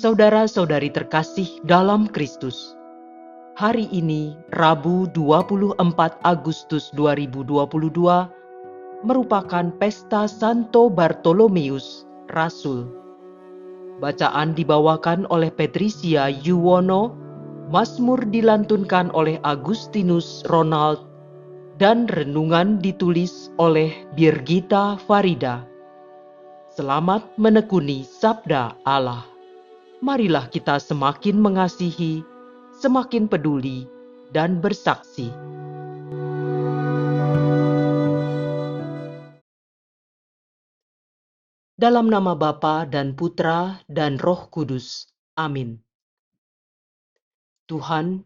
Saudara-saudari terkasih dalam Kristus, hari ini Rabu 24 Agustus 2022 merupakan pesta Santo Bartolomeus, Rasul. Bacaan dibawakan oleh Patricia Yuwono, Mazmur dilantunkan oleh Agustinus Ronald, dan renungan ditulis oleh Birgita Farida. Selamat menekuni Sabda Allah. Marilah kita semakin mengasihi, semakin peduli, dan bersaksi. Dalam nama Bapa dan Putra dan Roh Kudus. Amin. Tuhan,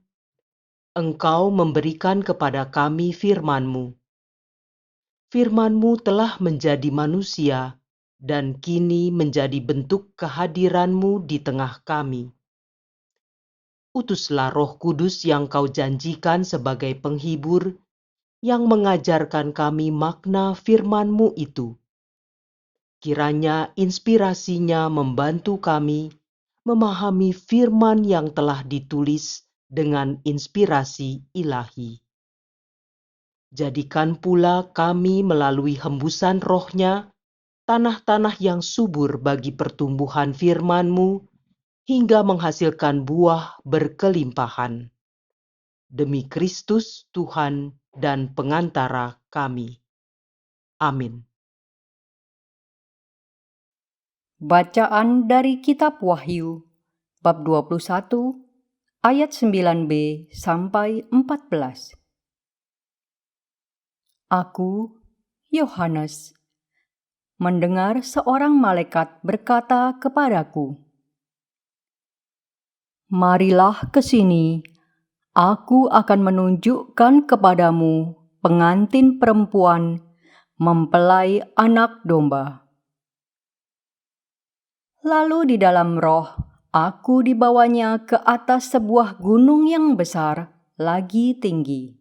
Engkau memberikan kepada kami firman-Mu. Firman-Mu telah menjadi manusia dan kini menjadi bentuk kehadiran-Mu di tengah kami. Utuslah Roh Kudus yang Kau janjikan sebagai penghibur, yang mengajarkan kami makna firman-Mu itu. Kiranya inspirasinya membantu kami memahami firman yang telah ditulis dengan inspirasi ilahi. Jadikan pula kami melalui hembusan roh-Nya, tanah-tanah yang subur bagi pertumbuhan firman-Mu, hingga menghasilkan buah berkelimpahan. Demi Kristus Tuhan dan pengantara kami. Amin. Bacaan dari Kitab Wahyu, bab 21, ayat 9b sampai 14. Aku, Yohanes, mendengar seorang malaikat berkata kepadaku, "Marilah ke sini, aku akan menunjukkan kepadamu pengantin perempuan mempelai anak domba." Lalu di dalam roh, aku dibawanya ke atas sebuah gunung yang besar, lagi tinggi.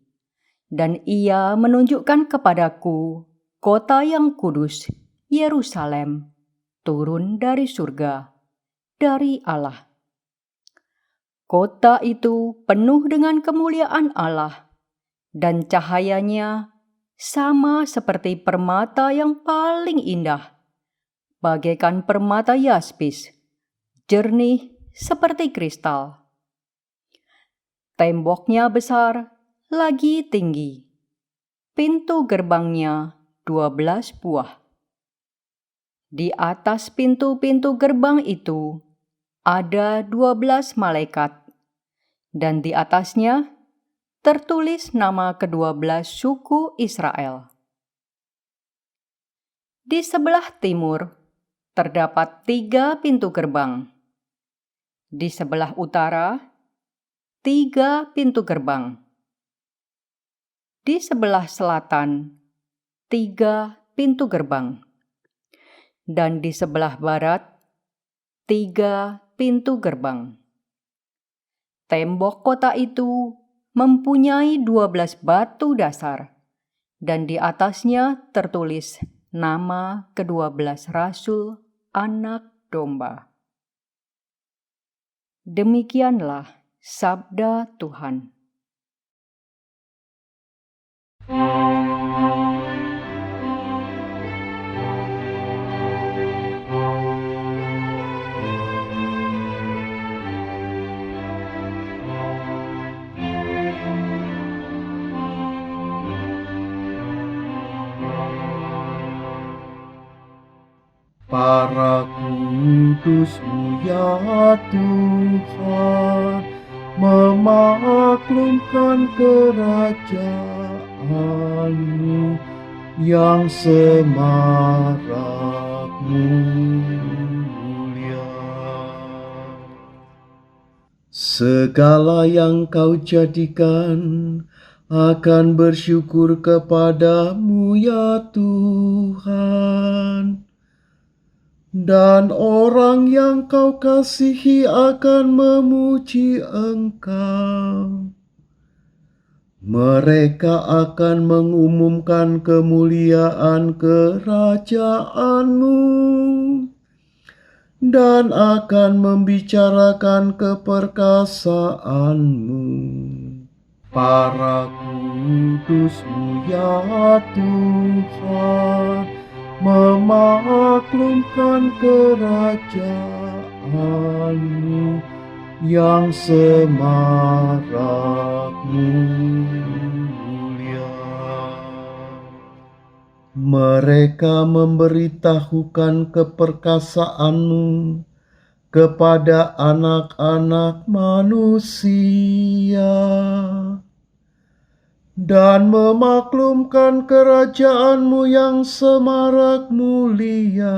Dan ia menunjukkan kepadaku kota yang kudus, Yerusalem, turun dari surga, dari Allah. Kota itu penuh dengan kemuliaan Allah, dan cahayanya sama seperti permata yang paling indah, bagaikan permata yaspis, jernih seperti kristal. Temboknya besar, lagi tinggi. Pintu gerbangnya 12 buah. Di atas pintu-pintu gerbang itu ada 12 malaikat, dan di atasnya tertulis nama ke-12 suku Israel. Di sebelah timur terdapat 3 pintu gerbang. Di sebelah utara, 3 pintu gerbang. Di sebelah selatan, 3 pintu gerbang. Dan di sebelah barat, 3 pintu gerbang. Tembok kota itu mempunyai 12 batu dasar, dan di atasnya tertulis nama ke-12 rasul anak domba. Demikianlah sabda Tuhan. Para kudus-Mu ya Tuhan, memaklumkan kerajaan-Mu yang semarak mulia. Segala yang Kau jadikan akan bersyukur kepadamu ya Tuhan. Dan orang yang Kau kasihi akan memuji Engkau. Mereka akan mengumumkan kemuliaan kerajaan-Mu dan akan membicarakan keperkasaanmu. Para kudus-Mu ya Tuhan, memaklumkan kerajaan-Mu yang semarak mulia. Mereka memberitahukan keperkasaan-Mu kepada anak-anak manusia dan memaklumkan kerajaan-Mu yang semarak mulia.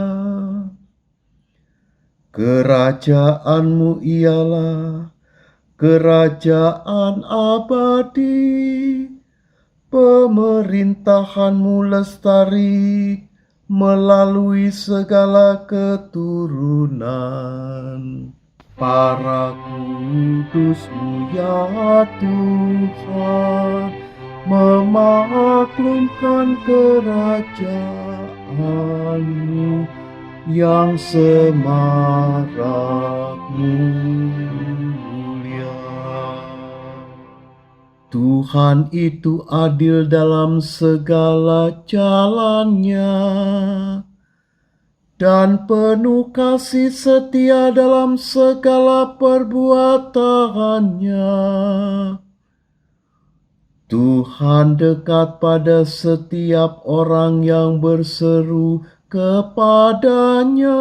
Kerajaan-Mu ialah kerajaan abadi, pemerintahan-Mu lestari melalui segala keturunan. Para kudus-Mu ya Tuhan, memaklumkan kerajaan-Mu yang semarak mulia. Tuhan itu adil dalam segala jalannya dan penuh kasih setia dalam segala perbuatannya. Tuhan dekat pada setiap orang yang berseru kepadanya,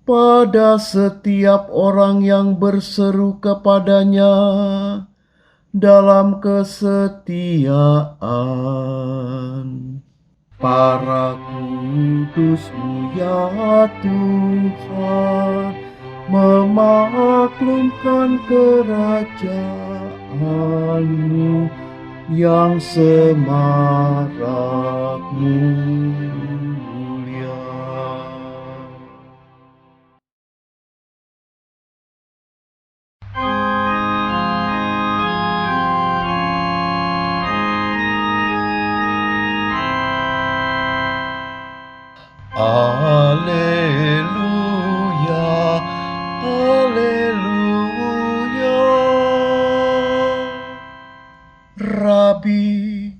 pada setiap orang yang berseru kepadanya dalam kesetiaan. Para kudus-Mu ya Tuhan, memaklumkan kerajaan-Mu yang semarak mulia. Haleluya, haleluya. Rabi,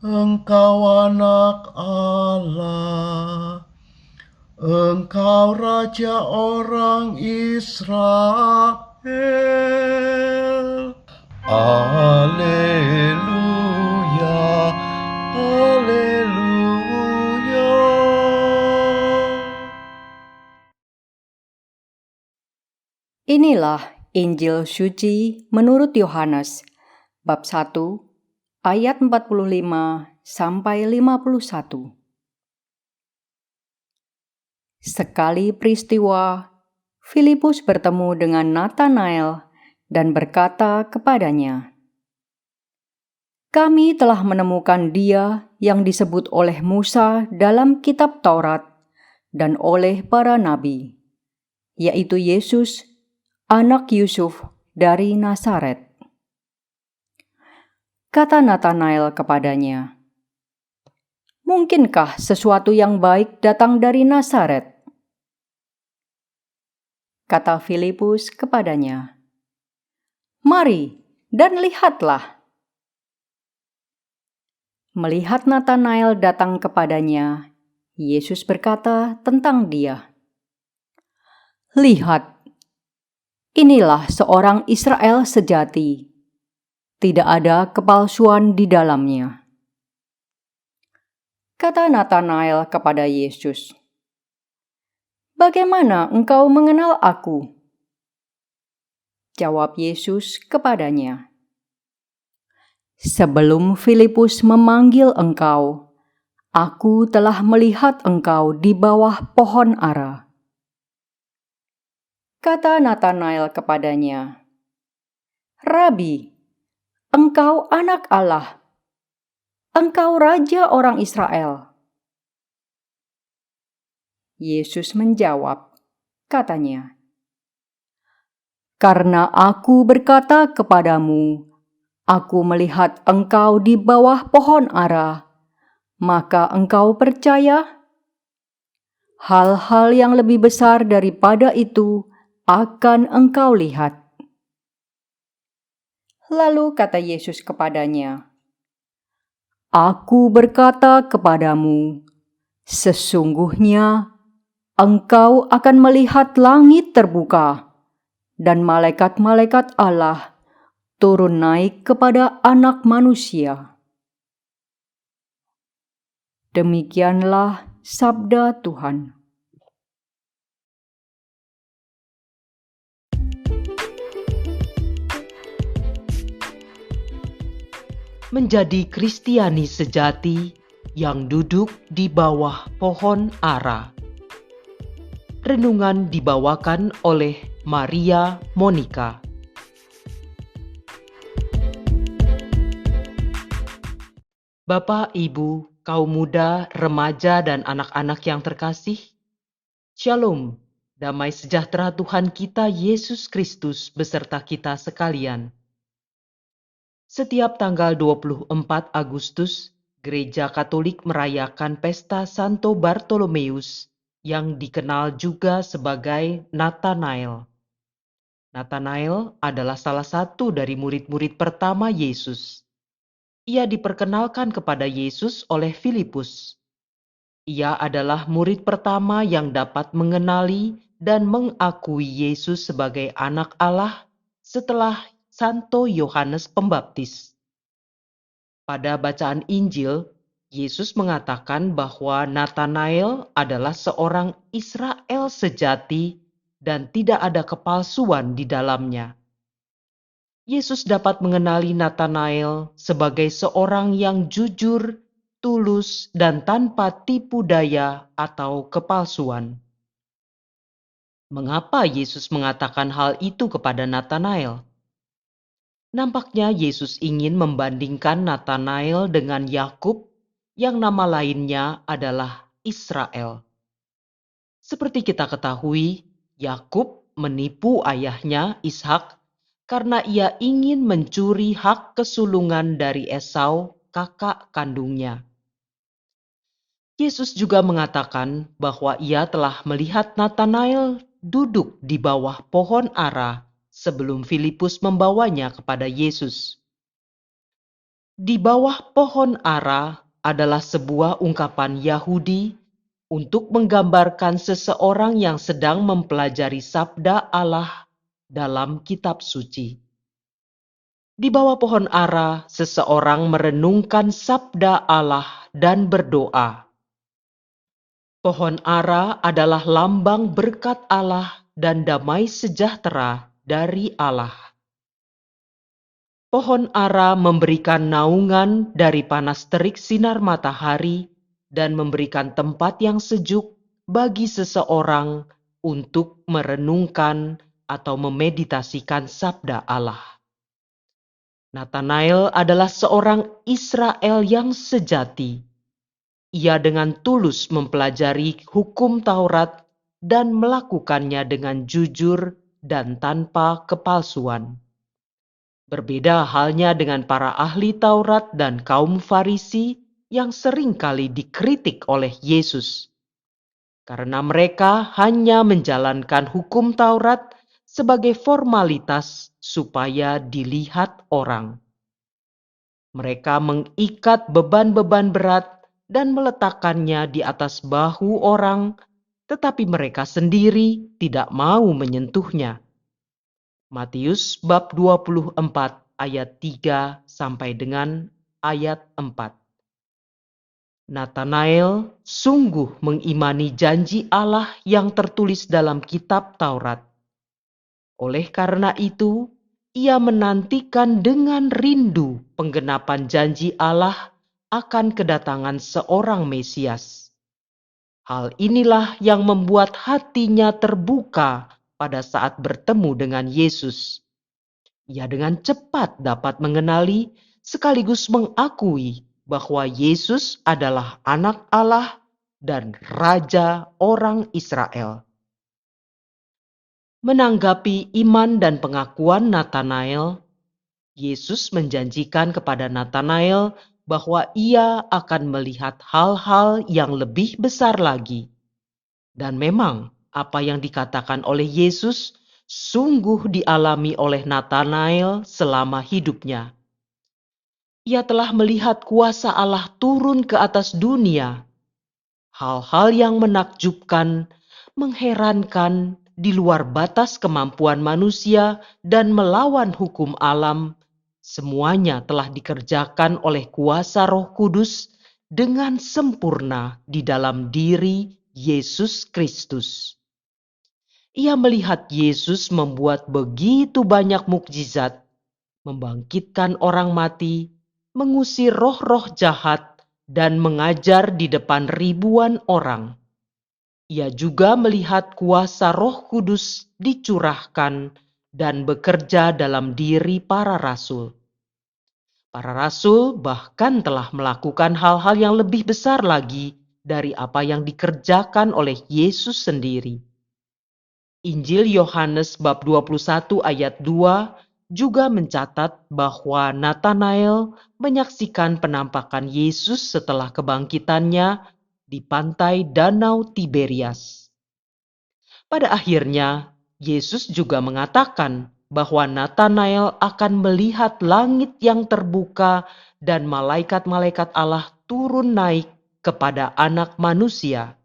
Engkau anak Allah, Engkau Raja orang Israel. Haleluya, haleluya. Inilah Injil suci menurut Yohanes, bab 1, ayat 45 sampai 51. Sekali peristiwa, Filipus bertemu dengan Natanael dan berkata kepadanya, "Kami telah menemukan Dia yang disebut oleh Musa dalam kitab Taurat dan oleh para nabi, yaitu Yesus, anak Yusuf dari Nazaret." Kata Natanael kepadanya, "Mungkinkah sesuatu yang baik datang dari Nazaret?" Kata Filipus kepadanya, "Mari dan lihatlah." Melihat Natanael datang kepadanya, Yesus berkata tentang dia, "Lihat, inilah seorang Israel sejati, tidak ada kepalsuan di dalamnya." Kata Natanael kepada Yesus, "Bagaimana engkau mengenal aku?" Jawab Yesus kepadanya, "Sebelum Filipus memanggil engkau, aku telah melihat engkau di bawah pohon ara." Kata Natanael kepadanya, "Rabi, engkau anak Allah, engkau Raja orang Israel." Yesus menjawab, katanya, "Karena aku berkata kepadamu, aku melihat engkau di bawah pohon ara, maka engkau percaya? hal-hal yang lebih besar daripada itu akan engkau lihat." Lalu kata Yesus kepadanya, "Aku berkata kepadamu, sesungguhnya engkau akan melihat langit terbuka dan malaikat-malaikat Allah turun naik kepada Anak Manusia." Demikianlah sabda Tuhan. Menjadi Kristiani sejati yang duduk di bawah pohon ara. Renungan dibawakan oleh Maria Monica. Bapak, Ibu, kaum muda, remaja, dan anak-anak yang terkasih, Shalom, damai sejahtera Tuhan kita Yesus Kristus beserta kita sekalian. Setiap tanggal 24 Agustus, Gereja Katolik merayakan pesta Santo Bartolomeus yang dikenal juga sebagai Nathanael. Nathanael adalah salah satu dari murid-murid pertama Yesus. Ia diperkenalkan kepada Yesus oleh Filipus. Ia adalah murid pertama yang dapat mengenali dan mengakui Yesus sebagai anak Allah setelah Santo Yohanes Pembaptis. Pada bacaan Injil, Yesus mengatakan bahwa Nathanael adalah seorang Israel sejati dan tidak ada kepalsuan di dalamnya. Yesus dapat mengenali Nathanael sebagai seorang yang jujur, tulus, dan tanpa tipu daya atau kepalsuan. Mengapa Yesus mengatakan hal itu kepada Nathanael? Nampaknya Yesus ingin membandingkan Nathanael dengan Yakub yang nama lainnya adalah Israel. Seperti kita ketahui, Yakub menipu ayahnya Ishak karena ia ingin mencuri hak kesulungan dari Esau, kakak kandungnya. Yesus juga mengatakan bahwa ia telah melihat Nathanael duduk di bawah pohon ara sebelum Filipus membawanya kepada Yesus. Di bawah pohon ara adalah sebuah ungkapan Yahudi untuk menggambarkan seseorang yang sedang mempelajari sabda Allah dalam kitab suci. Di bawah pohon ara, seseorang merenungkan sabda Allah dan berdoa. Pohon ara adalah lambang berkat Allah dan damai sejahtera dari Allah. Pohon ara memberikan naungan dari panas terik sinar matahari dan memberikan tempat yang sejuk bagi seseorang untuk merenungkan atau memeditasikan sabda Allah. Nathanael adalah seorang Israel yang sejati. Ia dengan tulus mempelajari hukum Taurat dan melakukannya dengan jujur dan tanpa kepalsuan. Berbeda halnya dengan para ahli Taurat dan kaum Farisi yang seringkali dikritik oleh Yesus. Karena mereka hanya menjalankan hukum Taurat sebagai formalitas supaya dilihat orang. Mereka mengikat beban-beban berat dan meletakkannya di atas bahu orang, tetapi mereka sendiri tidak mau menyentuhnya. Matius bab 24 ayat 3 sampai dengan ayat 4. Nathanael sungguh mengimani janji Allah yang tertulis dalam kitab Taurat. Oleh karena itu, ia menantikan dengan rindu penggenapan janji Allah akan kedatangan seorang Mesias. Hal inilah yang membuat hatinya terbuka pada saat bertemu dengan Yesus. Ia dengan cepat dapat mengenali sekaligus mengakui bahwa Yesus adalah anak Allah dan Raja orang Israel. Menanggapi iman dan pengakuan Nathanael, Yesus menjanjikan kepada Nathanael bahwa ia akan melihat hal-hal yang lebih besar lagi. Dan memang apa yang dikatakan oleh Yesus sungguh dialami oleh Nathanael selama hidupnya. Ia telah melihat kuasa Allah turun ke atas dunia. Hal-hal yang menakjubkan, mengherankan, di luar batas kemampuan manusia dan melawan hukum alam, semuanya telah dikerjakan oleh kuasa Roh Kudus dengan sempurna di dalam diri Yesus Kristus. Ia melihat Yesus membuat begitu banyak mukjizat, membangkitkan orang mati, mengusir roh-roh jahat, dan mengajar di depan ribuan orang. Ia juga melihat kuasa Roh Kudus dicurahkan dan bekerja dalam diri para rasul. Para rasul bahkan telah melakukan hal-hal yang lebih besar lagi dari apa yang dikerjakan oleh Yesus sendiri. Injil Yohanes bab 21 ayat 2 juga mencatat bahwa Nathanael menyaksikan penampakan Yesus setelah kebangkitannya di pantai Danau Tiberias. Pada akhirnya, Yesus juga mengatakan bahwa Nathanael akan melihat langit yang terbuka dan malaikat-malaikat Allah turun naik kepada Anak Manusia.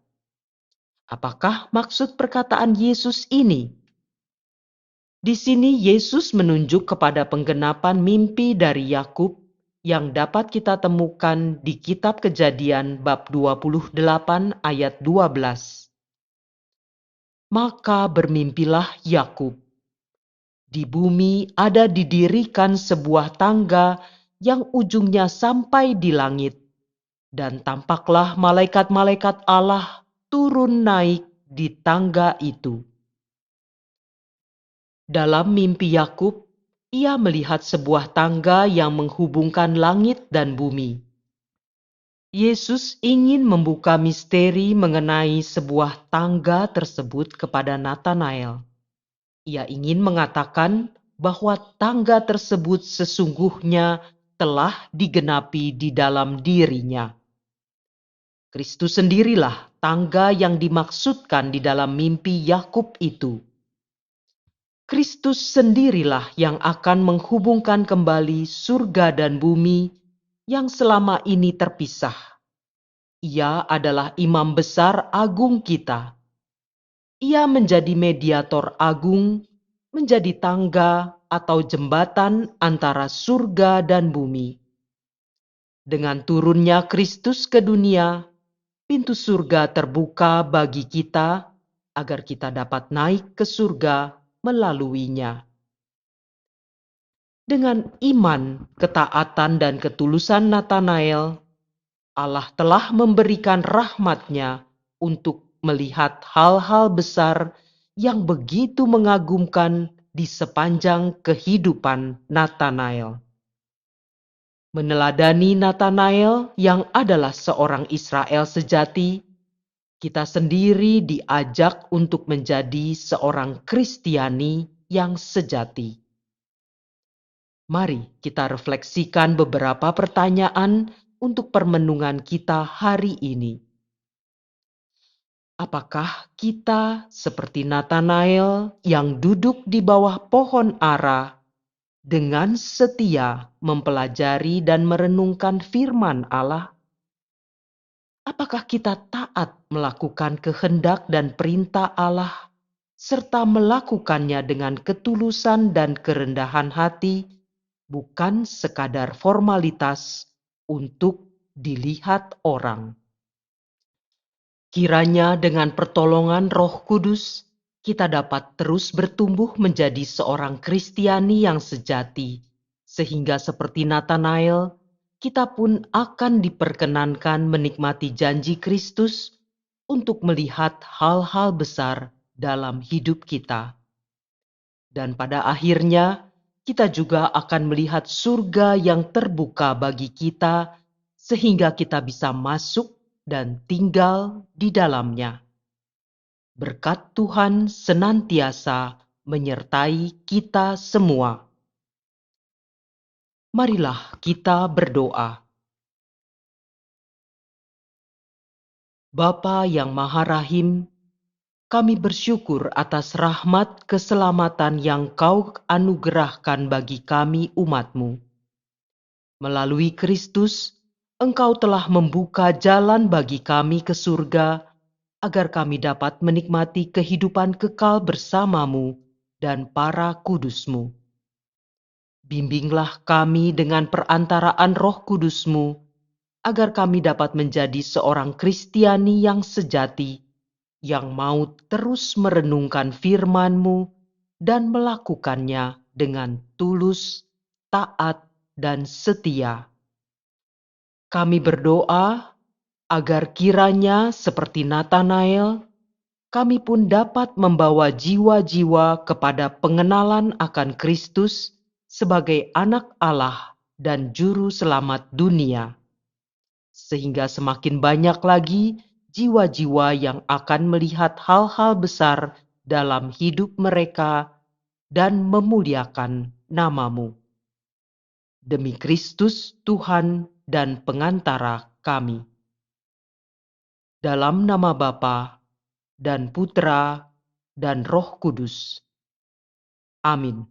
Apakah maksud perkataan Yesus ini? Di sini Yesus menunjuk kepada penggenapan mimpi dari Yakub yang dapat kita temukan di kitab Kejadian bab 28 ayat 12. Maka bermimpilah Yakub. Di bumi ada didirikan sebuah tangga yang ujungnya sampai di langit, dan tampaklah malaikat-malaikat Allah turun naik di tangga itu. Dalam mimpi Yakub, ia melihat sebuah tangga yang menghubungkan langit dan bumi. Yesus ingin membuka misteri mengenai sebuah tangga tersebut kepada Nathanael. Ia ingin mengatakan bahwa tangga tersebut sesungguhnya telah digenapi di dalam dirinya. Kristus sendirilah tangga yang dimaksudkan di dalam mimpi Yakub itu. Kristus sendirilah yang akan menghubungkan kembali surga dan bumi yang selama ini terpisah. Ia adalah imam besar agung kita. Ia menjadi mediator agung, menjadi tangga atau jembatan antara surga dan bumi. Dengan turunnya Kristus ke dunia, pintu surga terbuka bagi kita agar kita dapat naik ke surga melaluinya. Dengan iman, ketaatan, dan ketulusan Nathanael, Allah telah memberikan rahmat-Nya untuk melihat hal-hal besar yang begitu mengagumkan di sepanjang kehidupan Nathanael. Meneladani Nathanael yang adalah seorang Israel sejati, kita sendiri diajak untuk menjadi seorang Kristiani yang sejati. Mari kita refleksikan beberapa pertanyaan untuk permenungan kita hari ini. Apakah kita seperti Nathanael yang duduk di bawah pohon ara dengan setia mempelajari dan merenungkan firman Allah? Apakah kita taat melakukan kehendak dan perintah Allah serta melakukannya dengan ketulusan dan kerendahan hati, bukan sekadar formalitas untuk dilihat orang? Kiranya dengan pertolongan Roh Kudus, kita dapat terus bertumbuh menjadi seorang Kristiani yang sejati, sehingga seperti Nathanael, kita pun akan diperkenankan menikmati janji Kristus untuk melihat hal-hal besar dalam hidup kita. Dan pada akhirnya, kita juga akan melihat surga yang terbuka bagi kita, sehingga kita bisa masuk dan tinggal di dalamnya. Berkat Tuhan senantiasa menyertai kita semua. Marilah kita berdoa. Bapa yang Maha Rahim, Kami bersyukur atas rahmat keselamatan yang Kau anugerahkan bagi kami umat-Mu. Melalui Kristus, Engkau telah membuka jalan bagi kami ke surga, agar kami dapat menikmati kehidupan kekal bersama-Mu dan para kudus-Mu. Bimbinglah kami dengan perantaraan Roh Kudus-Mu, agar kami dapat menjadi seorang Kristiani yang sejati, yang mau terus merenungkan firman-Mu dan melakukannya dengan tulus, taat, dan setia. Kami berdoa agar kiranya seperti Nathanael, kami pun dapat membawa jiwa-jiwa kepada pengenalan akan Kristus sebagai anak Allah dan juru selamat dunia, sehingga semakin banyak lagi jiwa-jiwa yang akan melihat hal-hal besar dalam hidup mereka dan memuliakan nama-Mu. Demi Kristus Tuhan dan pengantara kami. Dalam nama Bapa dan Putra dan Roh Kudus. Amin.